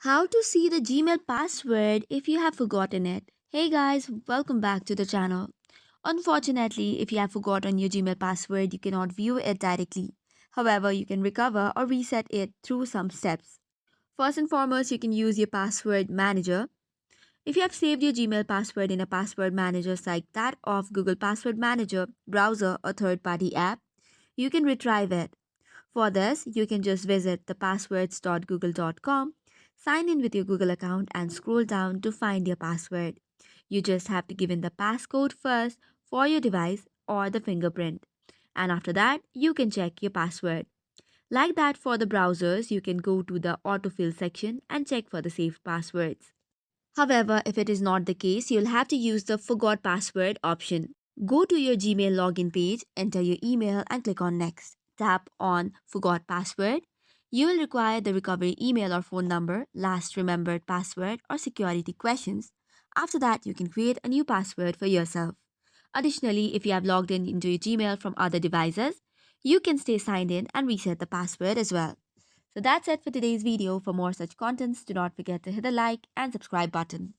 How to see the Gmail password if you have forgotten it. Hey guys, welcome back to the channel. Unfortunately, if you have forgotten your Gmail password, you cannot view it directly. However, you can recover or reset it through some steps. First and foremost, you can use your password manager. If you have saved your Gmail password in a password manager like that of Google Password Manager, browser, or third party app, you can retrieve it. For this, you can just visit the passwords.google.com, sign in with your Google account, and scroll down to find your password. You just have to give in the passcode first for your device or the fingerprint. And after that, you can check your password. Like that for the browsers, you can go to the autofill section and check for the saved passwords. However, if it is not the case, you'll have to use the forgot password option. Go to your Gmail login page, enter your email and click on next. Tap on forgot password. You will require the recovery email or phone number, last remembered password or security questions. After that, you can create a new password for yourself. Additionally, if you have logged in into your Gmail from other devices, you can stay signed in and reset the password as well. So that's it for today's video. For more such contents, do not forget to hit the like and subscribe button.